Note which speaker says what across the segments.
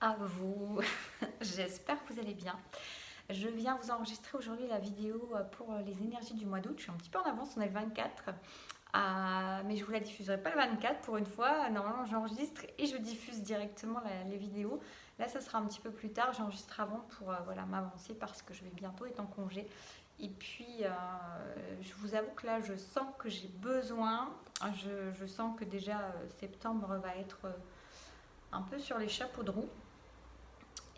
Speaker 1: À vous, j'espère que vous allez bien. Je viens vous enregistrer aujourd'hui la vidéo pour les énergies du mois d'août. Je suis un petit peu en avance, on est le 24, mais je vous la diffuserai pas le 24 pour une fois. Normalement, j'enregistre et je diffuse directement les vidéos. Là, ça sera un petit peu plus tard. J'enregistre avant pour voilà, m'avancer parce que je vais bientôt être en congé. Et puis, je vous avoue que là, je sens que j'ai besoin. Je sens que déjà septembre va être un peu sur les chapeaux de roue.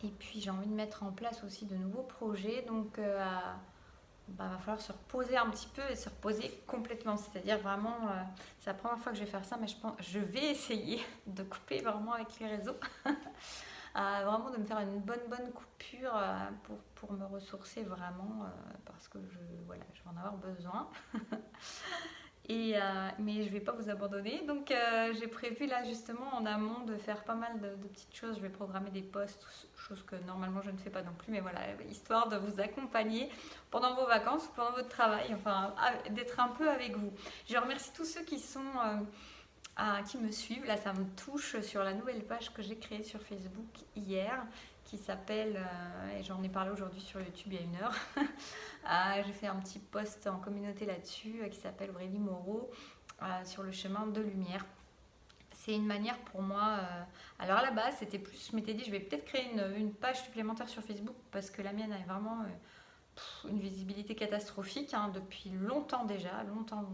Speaker 1: Et puis j'ai envie de mettre en place aussi de nouveaux projets. Donc va falloir se reposer un petit peu et se reposer complètement. C'est-à-dire vraiment, c'est la première fois que je vais faire ça, mais je vais essayer de couper vraiment avec les réseaux. Vraiment de me faire une bonne coupure pour me ressourcer vraiment parce que voilà, je vais en avoir besoin. Mais je ne vais pas vous abandonner. Donc j'ai prévu là justement en amont de faire pas mal de petites choses. Je vais programmer des posts, chose que normalement je ne fais pas non plus. Mais voilà, histoire de vous accompagner pendant vos vacances, pendant votre travail, enfin d'être un peu avec vous. Je remercie tous ceux qui me suivent. Là, ça me touche sur la nouvelle page que j'ai créée sur Facebook hier, qui s'appelle, et j'en ai parlé aujourd'hui sur YouTube il y a une heure. J'ai fait un petit post en communauté là-dessus qui s'appelle Aurélie Moreau sur le chemin de lumière. C'est une manière pour moi. Alors à la base, c'était plus. Je m'étais dit, je vais peut-être créer une page supplémentaire sur Facebook parce que la mienne est vraiment une visibilité catastrophique depuis longtemps déjà, longtemps.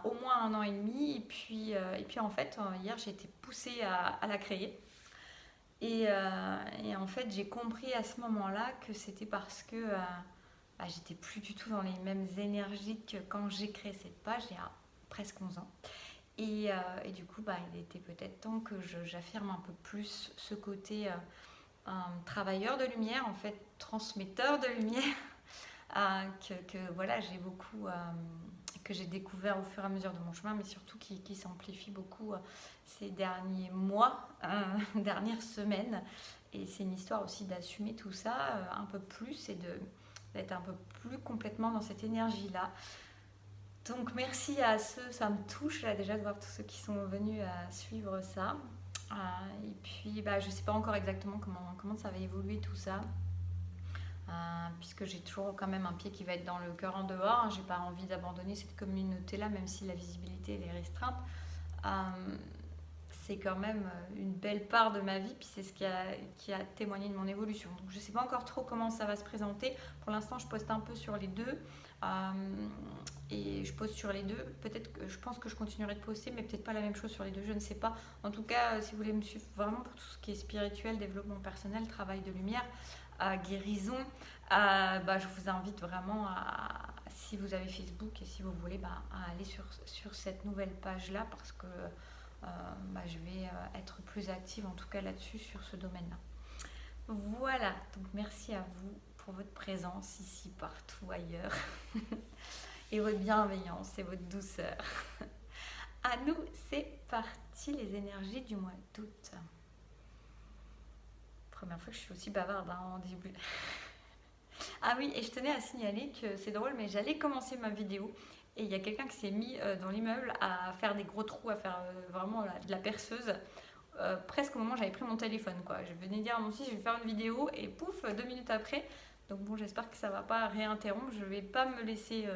Speaker 1: Au moins un an et demi. Et puis en fait, hier, j'ai été poussée à la créer. Et en fait, j'ai compris à ce moment-là que c'était parce que j'étais plus du tout dans les mêmes énergies que quand j'ai créé cette page il y a presque 11 ans. Et du coup, il était peut-être temps que j'affirme un peu plus ce côté travailleur de lumière, en fait, transmetteur de lumière, voilà, j'ai beaucoup, que j'ai découvert au fur et à mesure de mon chemin, mais surtout qui s'amplifie beaucoup ces derniers mois, dernières semaines. Et c'est une histoire aussi d'assumer tout ça un peu plus et d'être un peu plus complètement dans cette énergie-là. Donc merci à ceux, ça me touche là déjà de voir tous ceux qui sont venus à suivre ça. Et puis je ne sais pas encore exactement comment ça va évoluer tout ça. Puisque j'ai toujours quand même un pied qui va être dans le cœur en dehors. J'ai pas envie d'abandonner cette communauté-là, même si la visibilité elle est restreinte. C'est quand même une belle part de ma vie, puis c'est ce qui a témoigné de mon évolution. Donc je sais pas encore trop comment ça va se présenter. Pour l'instant, je poste un peu sur les deux. Et je poste sur les deux. Peut-être que je pense que je continuerai de poster, mais peut-être pas la même chose sur les deux, je ne sais pas. En tout cas, si vous voulez me suivre vraiment pour tout ce qui est spirituel, développement personnel, travail de lumière, guérison, je vous invite vraiment si vous avez Facebook et si vous voulez, à aller sur cette nouvelle page-là parce que je vais être plus active en tout cas là-dessus sur ce domaine-là. Voilà, donc merci à vous pour votre présence ici, partout, ailleurs, et votre bienveillance et votre douceur. À nous, c'est parti, les énergies du mois d'août. Première fois que je suis aussi bavarde en début. Ah oui, et je tenais à signaler que c'est drôle, mais j'allais commencer ma vidéo et il y a quelqu'un qui s'est mis dans l'immeuble à faire des gros trous, à faire vraiment de la perceuse. Presque au moment où j'avais pris mon téléphone, quoi. Je venais dire à mon fils, je vais faire une vidéo et pouf, 2 minutes après. Donc bon, j'espère que ça va pas réinterrompre. Je vais pas me laisser,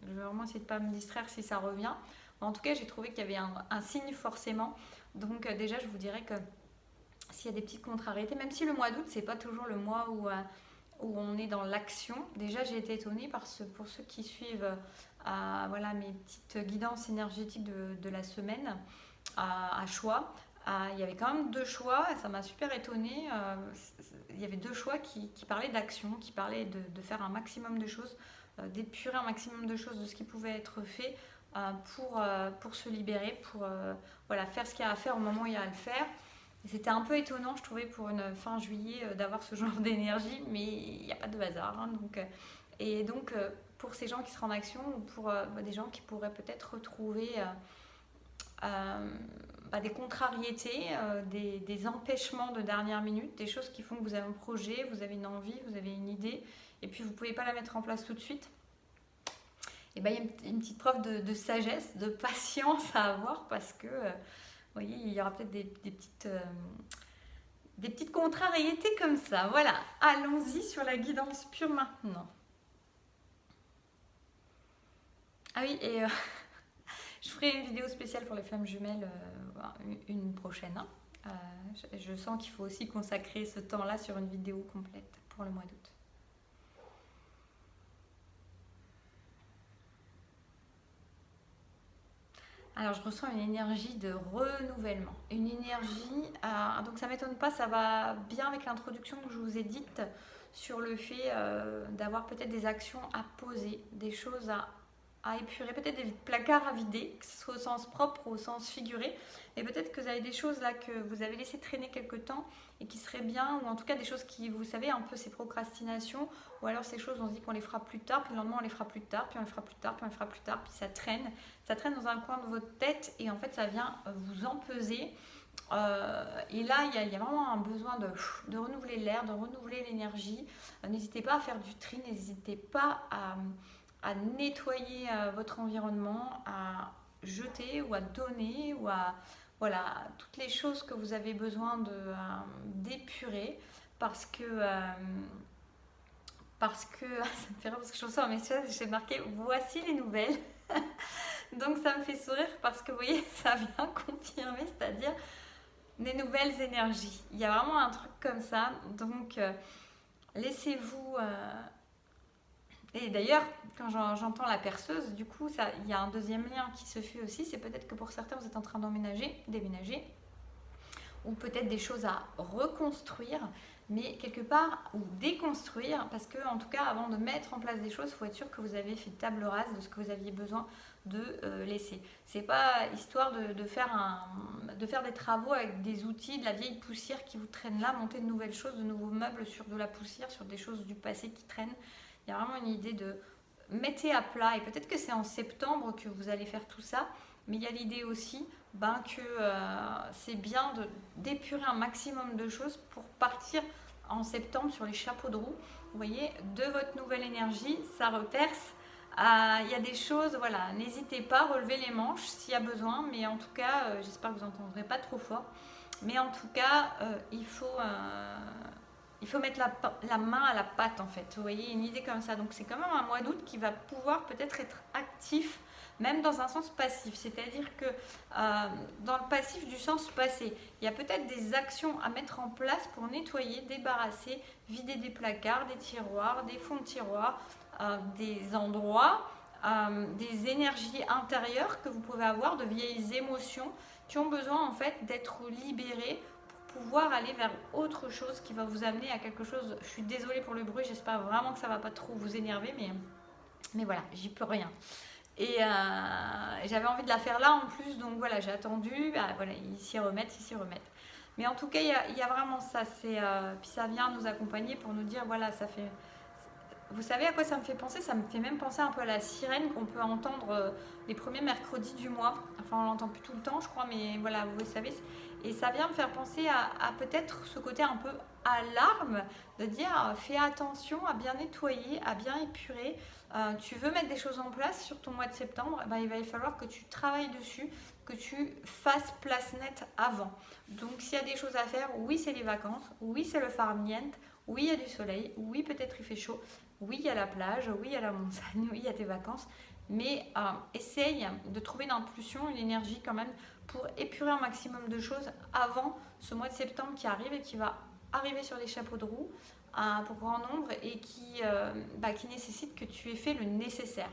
Speaker 1: je vais vraiment essayer de pas me distraire si ça revient. En tout cas, j'ai trouvé qu'il y avait un signe forcément. Donc déjà, je vous dirais que s'il y a des petites contrariétés, même si le mois d'août, c'est pas toujours le mois où on est dans l'action. Déjà, j'ai été étonnée pour ceux qui suivent voilà, mes petites guidances énergétiques de la semaine à choix. Il y avait quand même 2 choix, et ça m'a super étonnée. Il y avait 2 choix qui parlaient d'action, qui parlaient de faire un maximum de choses, d'épurer un maximum de choses de ce qui pouvait être fait pour se libérer, pour voilà, faire ce qu'il y a à faire au moment où il y a à le faire. Et c'était un peu étonnant, je trouvais, pour une fin juillet, d'avoir ce genre d'énergie, mais il n'y a pas de hasard. Et donc, pour ces gens qui seraient en action, ou pour des gens qui pourraient peut-être retrouver des contrariétés, des empêchements de dernière minute, des choses qui font que vous avez un projet, vous avez une envie, vous avez une idée, et puis vous ne pouvez pas la mettre en place tout de suite. Et il y a une petite preuve de sagesse, de patience à avoir, parce que vous voyez, il y aura peut-être des petites des petites contrariétés comme ça. Voilà, allons-y sur la guidance pure maintenant. Ah oui, et je ferai une vidéo spéciale pour les flammes jumelles une prochaine. Hein. Je sens qu'il faut aussi consacrer ce temps-là sur une vidéo complète pour le mois d'août. Alors je ressens une énergie de renouvellement, une énergie, donc ça ne m'étonne pas, ça va bien avec l'introduction que je vous ai dite sur le fait d'avoir peut-être des actions à poser, des choses à épurer, peut-être des placards à vider, que ce soit au sens propre ou au sens figuré, et peut-être que vous avez des choses là que vous avez laissé traîner quelque temps et qui seraient bien, ou en tout cas des choses qui, vous savez, un peu ces procrastinations, ou alors ces choses on se dit qu'on les fera plus tard, puis le lendemain on les fera plus tard, puis on les fera plus tard, puis on les fera plus tard, puis ça traîne dans un coin de votre tête et en fait ça vient vous empeser. Et là, il y a vraiment un besoin de renouveler l'air, de renouveler l'énergie. N'hésitez pas à faire du tri, n'hésitez pas à nettoyer votre environnement, à jeter ou à donner ou à voilà, toutes les choses que vous avez besoin d'épurer parce que ça me fait rire parce que je reçois un message, j'ai marqué voici les nouvelles. Donc ça me fait sourire parce que vous voyez, ça vient confirmer, c'est-à-dire des nouvelles énergies. Il y a vraiment un truc comme ça. Donc laissez-vous. Et d'ailleurs, quand j'entends la perceuse, du coup, il y a un deuxième lien qui se fait aussi. C'est peut-être que pour certains, vous êtes en train déménager, ou peut-être des choses à reconstruire, mais quelque part, ou déconstruire, parce que en tout cas, avant de mettre en place des choses, il faut être sûr que vous avez fait table rase de ce que vous aviez besoin de laisser. C'est pas histoire de faire des travaux avec des outils, de la vieille poussière qui vous traîne là, monter de nouvelles choses, de nouveaux meubles sur de la poussière, sur des choses du passé qui traînent. Il y a vraiment une idée de mettez à plat, et peut-être que c'est en septembre que vous allez faire tout ça, mais il y a l'idée aussi que c'est bien d'épurer un maximum de choses pour partir en septembre sur les chapeaux de roue. Vous voyez, de votre nouvelle énergie, ça reperce. Il y a des choses, voilà, n'hésitez pas, relevez les manches s'il y a besoin, mais en tout cas, j'espère que vous n'entendrez pas trop fort, mais en tout cas, il faut mettre la main à la pâte en fait, vous voyez, une idée comme ça. Donc c'est quand même un mois d'août qui va pouvoir peut-être être actif, même dans un sens passif, c'est-à-dire que dans le passif du sens passé, il y a peut-être des actions à mettre en place pour nettoyer, débarrasser, vider des placards, des tiroirs, des fonds de tiroirs, des endroits, des énergies intérieures que vous pouvez avoir, de vieilles émotions qui ont besoin en fait d'être libérées pour pouvoir aller vers autre chose qui va vous amener à quelque chose. Je suis désolée pour le bruit, j'espère vraiment que ça va pas trop vous énerver, mais voilà, j'y peux rien. Et j'avais envie de la faire là en plus, donc voilà, j'ai attendu, voilà, ils s'y remettent. Mais en tout cas, il y a vraiment ça, puis ça vient nous accompagner pour nous dire, voilà, ça fait... Vous savez à quoi ça me fait penser? Ça me fait même penser un peu à la sirène qu'on peut entendre les premiers mercredis du mois. Enfin, on l'entend plus tout le temps, je crois, mais voilà, vous savez. Et ça vient me faire penser à peut-être ce côté un peu alarme, de dire fais attention à bien nettoyer, à bien épurer. Tu veux mettre des choses en place sur ton mois de septembre, il va falloir que tu travailles dessus, que tu fasses place nette avant. Donc s'il y a des choses à faire, oui c'est les vacances, oui c'est le farniente, oui il y a du soleil, oui peut-être il fait chaud, oui il y a la plage, oui il y a la montagne, oui il y a tes vacances, mais essaye de trouver une impulsion, une énergie quand même pour épurer un maximum de choses avant ce mois de septembre qui arrive et qui va arriver sur les chapeaux de roue pour grand nombre et qui nécessite que tu aies fait le nécessaire.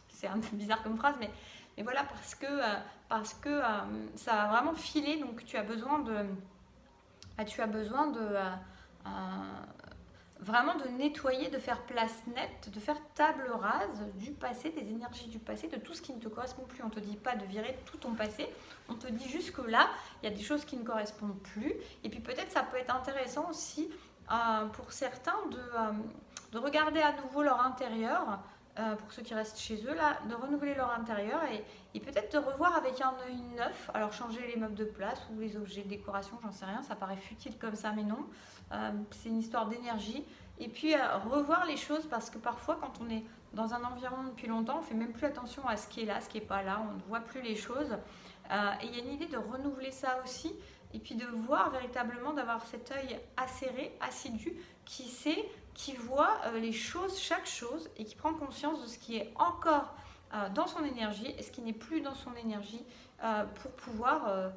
Speaker 1: C'est un peu bizarre comme phrase, mais voilà, parce que ça va vraiment filer, donc tu as besoin de vraiment de nettoyer, de faire place nette, de faire table rase du passé, des énergies du passé, de tout ce qui ne te correspond plus. On ne te dit pas de virer tout ton passé, on te dit juste que là, il y a des choses qui ne correspondent plus. Et puis peut-être ça peut être intéressant aussi pour certains de regarder à nouveau leur intérieur, pour ceux qui restent chez eux, là, de renouveler leur intérieur et peut-être de revoir avec un œil neuf. Alors changer les meubles de place ou les objets de décoration, j'en sais rien, ça paraît futile comme ça, mais non. C'est une histoire d'énergie. Et puis revoir les choses, parce que parfois quand on est dans un environnement depuis longtemps, on ne fait même plus attention à ce qui est là, ce qui n'est pas là, on ne voit plus les choses. Et il y a une idée de renouveler ça aussi, et puis de voir véritablement, d'avoir cet œil acéré, assidu, qui sait, qui voit les choses, chaque chose, et qui prend conscience de ce qui est encore dans son énergie et ce qui n'est plus dans son énergie pour pouvoir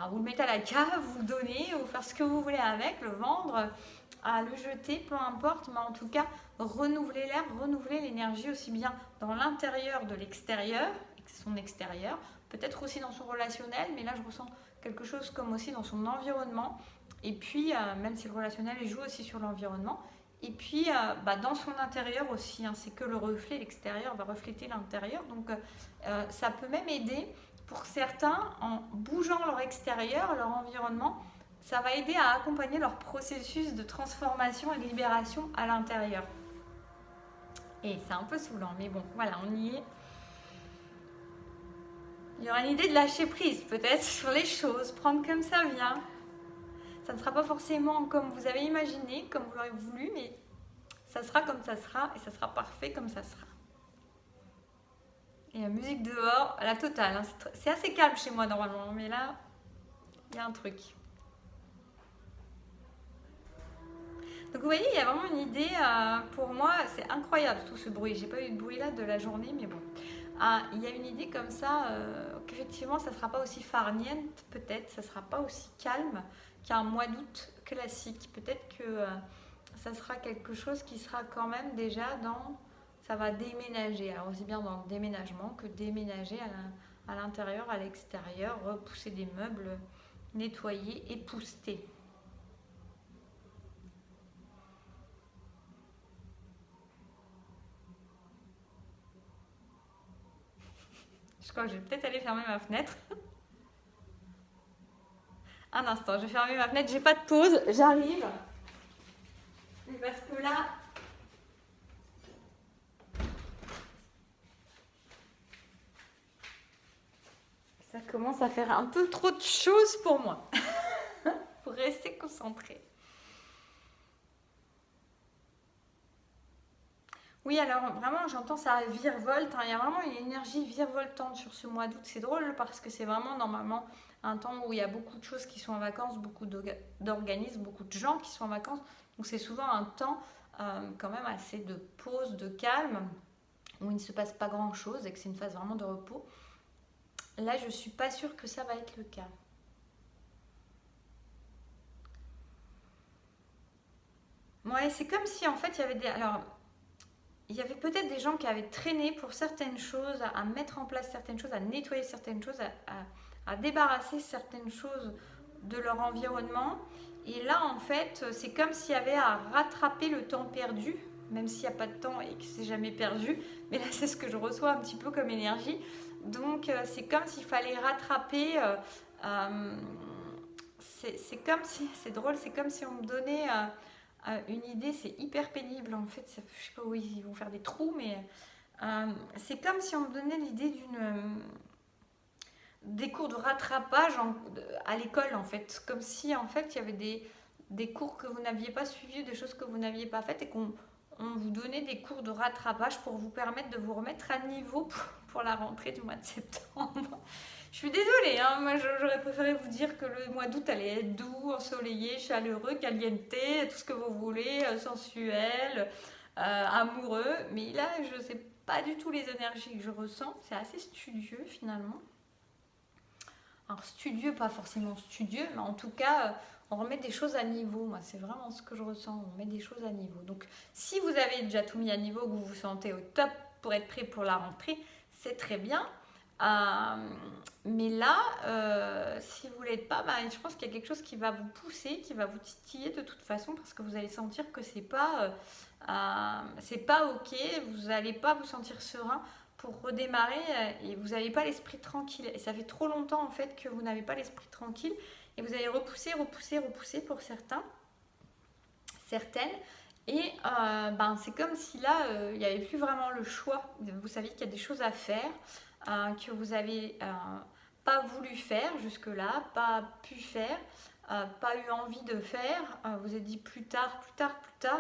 Speaker 1: vous le mettre à la cave, vous le donner, ou faire ce que vous voulez avec, le vendre, le jeter, peu importe, mais en tout cas renouveler l'air, renouveler l'énergie aussi bien dans l'intérieur de l'extérieur, son extérieur, peut-être aussi dans son relationnel, mais là je ressens quelque chose comme aussi dans son environnement, et puis même si le relationnel joue aussi sur l'environnement, et puis dans son intérieur aussi, hein, c'est que le reflet, l'extérieur va refléter l'intérieur, donc ça peut même aider pour certains en bougeant leur extérieur, leur environnement, ça va aider à accompagner leur processus de transformation et de libération à l'intérieur. Et c'est un peu saoulant, mais bon, voilà, on y est. Il y aura une idée de lâcher prise peut-être sur les choses, prendre comme ça vient. Ça ne sera pas forcément comme vous avez imaginé, comme vous l'aurez voulu, mais ça sera comme ça sera et ça sera parfait comme ça sera. Et la musique dehors, la totale. Hein, c'est assez calme chez moi normalement, mais là, il y a un truc. Donc vous voyez, il y a vraiment une idée, pour moi, c'est incroyable tout ce bruit. J'ai pas eu de bruit là de la journée, mais bon. Il y a une idée comme ça, qu'effectivement, ça ne sera pas aussi farniente, peut-être, ça ne sera pas aussi calme qu'un mois d'août classique. Peut-être que ça sera quelque chose qui sera quand même déjà dans... Ça va déménager, alors aussi bien dans le déménagement que déménager à l'intérieur, à l'extérieur, repousser des meubles, nettoyer, épousseter. Je crois que je vais peut-être aller fermer ma fenêtre. Un instant, je vais fermer ma fenêtre, j'ai pas de pause, j'arrive. Mais parce que là... Ça commence à faire un peu trop de choses pour moi. Pour rester concentrée. Oui, alors vraiment, j'entends ça virevolte. Hein. Il y a vraiment une énergie virevoltante sur ce mois d'août. C'est drôle parce que c'est vraiment normalement un temps où il y a beaucoup de choses qui sont en vacances, beaucoup d'organismes, beaucoup de gens qui sont en vacances. Donc c'est souvent un temps quand même assez de pause, de calme, où il ne se passe pas grand-chose et que c'est une phase vraiment de repos. Là, je ne suis pas sûre que ça va être le cas. Ouais, c'est comme si en fait il y avait des... Alors, il y avait peut-être des gens qui avaient traîné pour certaines choses, à mettre en place certaines choses, à nettoyer certaines choses, à débarrasser certaines choses de leur environnement. Et là, en fait, c'est comme s'il y avait à rattraper le temps perdu, même s'il n'y a pas de temps et que c'est jamais perdu. Mais là, c'est ce que je reçois un petit peu comme énergie. Donc, c'est comme s'il fallait rattraper... c'est comme si... C'est drôle, c'est comme si on me donnait... une idée, c'est hyper pénible en fait, je sais pas où ils vont faire des trous, mais c'est comme si on me donnait l'idée des cours de rattrapage à l'école en fait, comme si en fait il y avait des cours que vous n'aviez pas suivis, des choses que vous n'aviez pas faites et qu'on vous donnait des cours de rattrapage pour vous permettre de vous remettre à niveau pour la rentrée du mois de septembre. Je suis désolée, hein, moi j'aurais préféré vous dire que le mois d'août allait être doux, ensoleillé, chaleureux, caliente, tout ce que vous voulez, sensuel, amoureux. Mais là, je ne sais pas du tout les énergies que je ressens. C'est assez studieux finalement. Alors studieux, pas forcément studieux, mais en tout cas, on remet des choses à niveau. Moi, c'est vraiment ce que je ressens. On met des choses à niveau. Donc, si vous avez déjà tout mis à niveau, que vous vous sentez au top pour être prêt pour la rentrée, c'est très bien. Mais là, si vous ne l'êtes pas, je pense qu'il y a quelque chose qui va vous pousser, qui va vous titiller de toute façon, parce que vous allez sentir que c'est pas ok, vous n'allez pas vous sentir serein pour redémarrer et vous n'avez pas l'esprit tranquille. Et ça fait trop longtemps en fait que vous n'avez pas l'esprit tranquille et vous allez repousser pour certains, certaines. Et c'est comme si là, il n'y avait plus vraiment le choix. Vous savez qu'il y a des choses à faire que vous n'avez pas voulu faire jusque-là, pas pu faire, pas eu envie de faire. Vous avez dit plus tard,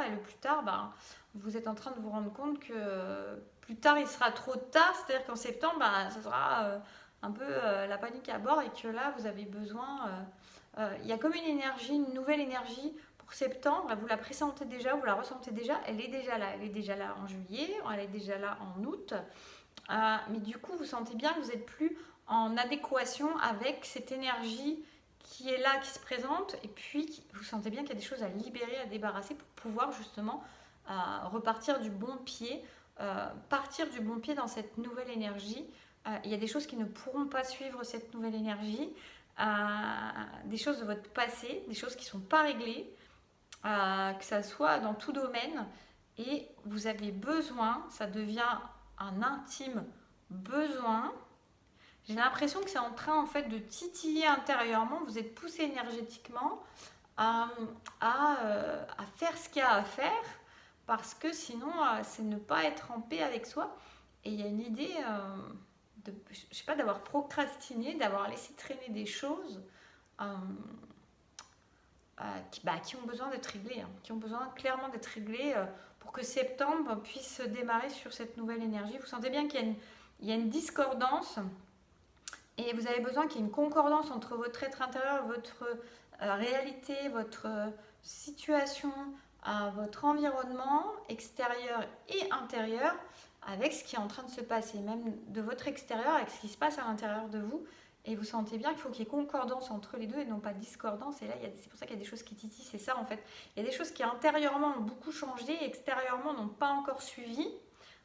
Speaker 1: et le plus tard, vous êtes en train de vous rendre compte que plus tard il sera trop tard, c'est-à-dire qu'en septembre, ça sera un peu la panique à bord et que là vous avez besoin il y a comme une énergie, une nouvelle énergie pour septembre. Vous la pressentez déjà, vous la ressentez déjà. Elle est déjà là. Elle est déjà là en juillet, elle est déjà là en août. Mais du coup, vous sentez bien que vous n'êtes plus en adéquation avec cette énergie qui est là, qui se présente. Et puis, vous sentez bien qu'il y a des choses à libérer, à débarrasser pour pouvoir justement repartir du bon pied, partir du bon pied dans cette nouvelle énergie. Il y a des choses qui ne pourront pas suivre cette nouvelle énergie, des choses de votre passé, des choses qui ne sont pas réglées, que ça soit dans tout domaine. Et vous avez besoin, ça devient un intime besoin. J'ai l'impression que c'est en train en fait de titiller intérieurement, vous êtes poussé énergétiquement à, à faire ce qu'il y a à faire, parce que sinon c'est ne pas être en paix avec soi. Et il y a une idée de, je sais pas, d'avoir procrastiné, d'avoir laissé traîner des choses qui ont besoin d'être réglées, qui ont besoin clairement d'être réglées pour que septembre puisse démarrer sur cette nouvelle énergie. Vous sentez bien qu'il y a une discordance et vous avez besoin qu'il y ait une concordance entre votre être intérieur, votre réalité, votre situation, votre environnement extérieur et intérieur avec ce qui est en train de se passer, même de votre extérieur avec ce qui se passe à l'intérieur de vous. Et vous sentez bien qu'il faut qu'il y ait concordance entre les deux et non pas discordance. Et là, c'est pour ça qu'il y a des choses qui titillent, c'est ça en fait. Il y a des choses qui intérieurement ont beaucoup changé et extérieurement n'ont pas encore suivi.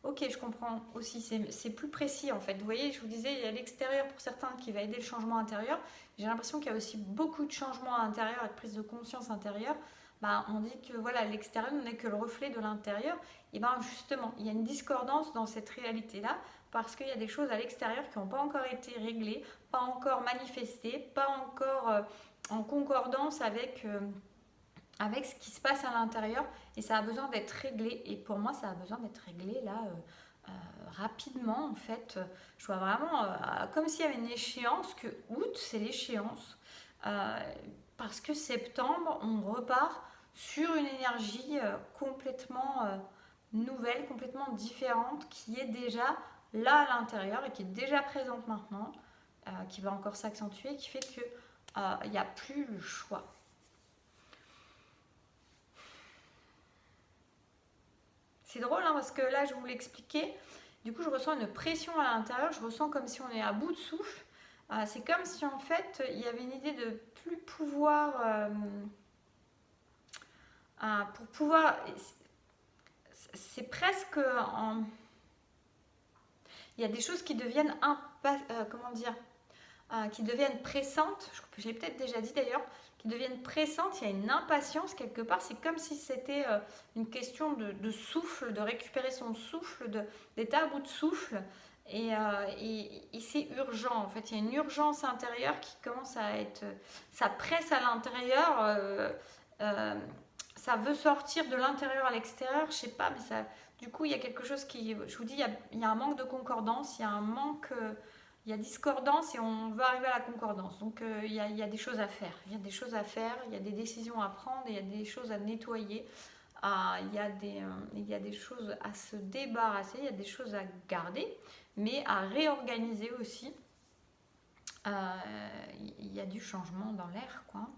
Speaker 1: Ok, je comprends aussi, c'est plus précis en fait. Vous voyez, je vous disais, il y a l'extérieur pour certains qui va aider le changement intérieur. J'ai l'impression qu'il y a aussi beaucoup de changements intérieurs et de prise de conscience intérieure. On dit que voilà, l'extérieur n'est que le reflet de l'intérieur. Et bien justement, il y a une discordance dans cette réalité-là parce qu'il y a des choses à l'extérieur qui n'ont pas encore été réglées, pas encore manifestées, pas encore en concordance avec ce qui se passe à l'intérieur, et ça a besoin d'être réglé. Et pour moi, ça a besoin d'être réglé là rapidement en fait. Je vois vraiment comme s'il y avait une échéance, que août c'est l'échéance, parce que septembre on repart sur une énergie complètement nouvelle, complètement différente, qui est déjà là à l'intérieur et qui est déjà présente maintenant, qui va encore s'accentuer, qui fait que il n'y a plus le choix. C'est drôle parce que là, je vous l'expliquais. Du coup, je ressens une pression à l'intérieur. Je ressens comme si on est à bout de souffle. C'est comme si en fait, il y avait une idée de plus pouvoir... pour pouvoir... C'est presque... Il y a des choses qui deviennent... comment dire qui deviennent pressantes. Je l'ai peut-être déjà dit d'ailleurs. Qui deviennent pressantes, il y a une impatience quelque part, c'est comme si c'était une question de souffle, de récupérer son souffle, d'être à bout de souffle, et c'est urgent en fait, il y a une urgence intérieure qui commence à être, ça presse à l'intérieur, ça veut sortir de l'intérieur à l'extérieur, je sais pas, mais ça, du coup il y a quelque chose qui, je vous dis, il y a un manque de concordance, il y a un manque... il y a discordance et on veut arriver à la concordance. Donc il y a des choses à faire. Il y a des choses à faire, il y a des décisions à prendre, il y a des choses à nettoyer, il y a des choses à se débarrasser, il y a des choses à garder, mais à réorganiser aussi. Il y a du changement dans l'air, quoi.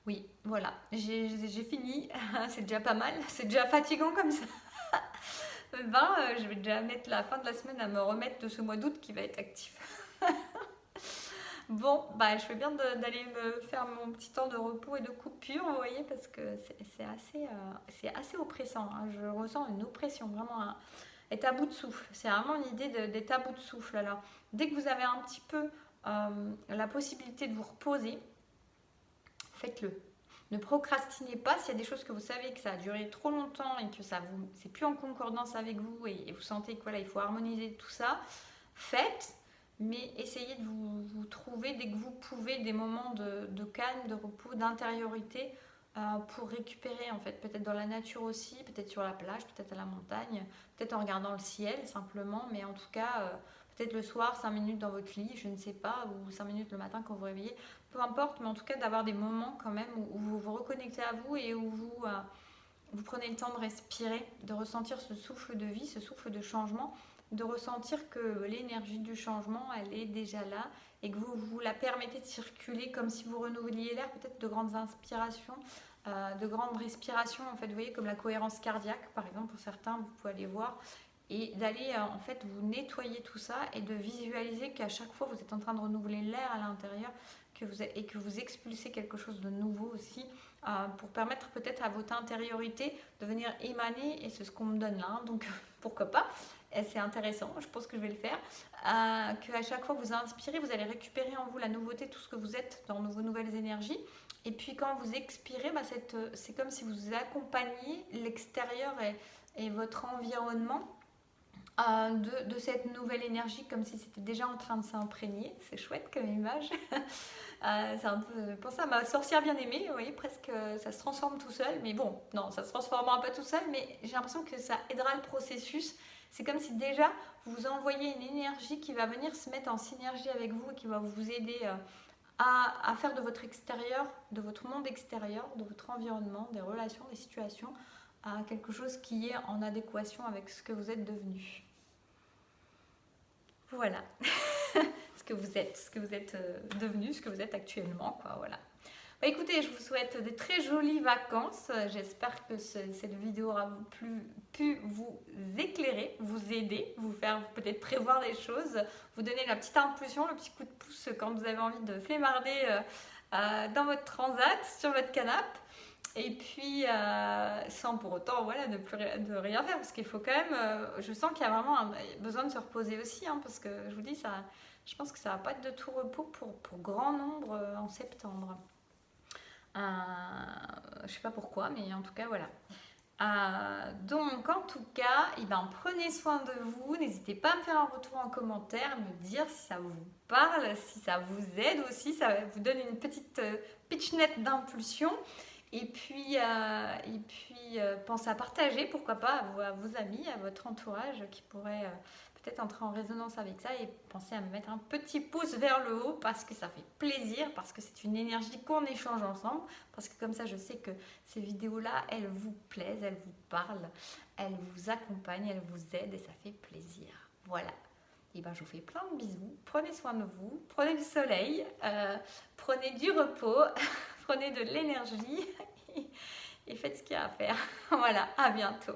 Speaker 1: Oui, voilà, j'ai fini. C'est déjà pas mal, c'est déjà fatigant comme ça. Je vais déjà mettre la fin de la semaine à me remettre de ce mois d'août qui va être actif. Bon, je fais bien d'aller me faire mon petit temps de repos et de coupure, vous voyez, parce que c'est assez oppressant. Je ressens une oppression, vraiment, être à bout de souffle. C'est vraiment une idée d'être à bout de souffle. Alors, dès que vous avez un petit peu la possibilité de vous reposer, faites-le. Ne procrastinez pas s'il y a des choses que vous savez que ça a duré trop longtemps et que c'est plus en concordance avec vous et vous sentez que voilà, il faut harmoniser tout ça. Faites, mais essayez de vous trouver dès que vous pouvez des moments de calme, de repos, d'intériorité pour récupérer en fait. Peut-être dans la nature aussi, peut-être sur la plage, peut-être à la montagne, peut-être en regardant le ciel simplement, mais en tout cas peut-être le soir 5 minutes dans votre lit, je ne sais pas, ou 5 minutes le matin quand vous vous réveillez, peu importe, mais en tout cas d'avoir des moments quand même où vous vous reconnectez à vous et où vous prenez le temps de respirer, de ressentir ce souffle de vie, ce souffle de changement, de ressentir que l'énergie du changement, elle est déjà là et que vous la permettez de circuler comme si vous renouvelliez l'air, peut-être de grandes inspirations, de grandes respirations, en fait, vous voyez, comme la cohérence cardiaque, par exemple, pour certains, vous pouvez aller voir, et d'aller, en fait, vous nettoyer tout ça et de visualiser qu'à chaque fois, vous êtes en train de renouveler l'air à l'intérieur et que vous expulsez quelque chose de nouveau aussi, pour permettre peut-être à votre intériorité de venir émaner, et c'est ce qu'on me donne là, hein, donc pourquoi pas, et c'est intéressant, je pense que je vais le faire, qu'à chaque fois que vous inspirez, vous allez récupérer en vous la nouveauté, tout ce que vous êtes dans vos nouvelles énergies, et puis quand vous expirez, c'est comme si vous accompagniez l'extérieur et votre environnement de cette nouvelle énergie, comme si c'était déjà en train de s'imprégner. C'est chouette comme image. C'est un peu, pour ça, ma sorcière bien aimée, vous voyez, presque ça se transforme tout seul, mais bon, non, ça se transformera pas tout seul, mais j'ai l'impression que ça aidera le processus. C'est comme si déjà vous envoyez une énergie qui va venir se mettre en synergie avec vous et qui va vous aider à faire de votre extérieur, de votre monde extérieur, de votre environnement, des relations, des situations, à quelque chose qui est en adéquation avec ce que vous êtes devenu. Voilà. ce que vous êtes devenu, ce que vous êtes actuellement, quoi, voilà. Bah, écoutez, je vous souhaite de très jolies vacances. J'espère que cette vidéo aura pu vous éclairer, vous aider, vous faire peut-être prévoir des choses, vous donner la petite impulsion, le petit coup de pouce quand vous avez envie de flemmarder dans votre transat, sur votre canapé. Et puis, sans pour autant, voilà, de rien faire, parce qu'il faut quand même, je sens qu'il y a vraiment besoin de se reposer aussi, hein, parce que je vous dis, je pense que ça va pas être de tout repos pour grand nombre en septembre. Je sais pas pourquoi, mais en tout cas, voilà. Donc, en tout cas, prenez soin de vous. N'hésitez pas à me faire un retour en commentaire, me dire si ça vous parle, si ça vous aide aussi, ça vous donne une petite pitchnette d'impulsion. Et puis pensez à partager, pourquoi pas, à vos amis, à votre entourage qui pourrait peut-être entrer en résonance avec ça. Et pensez à me mettre un petit pouce vers le haut parce que ça fait plaisir, parce que c'est une énergie qu'on échange ensemble. Parce que comme ça, je sais que ces vidéos-là, elles vous plaisent, elles vous parlent, elles vous accompagnent, elles vous aident et ça fait plaisir. Voilà. Et je vous fais plein de bisous. Prenez soin de vous, prenez le soleil, prenez du repos, prenez de l'énergie et faites ce qu'il y a à faire. Voilà, à bientôt.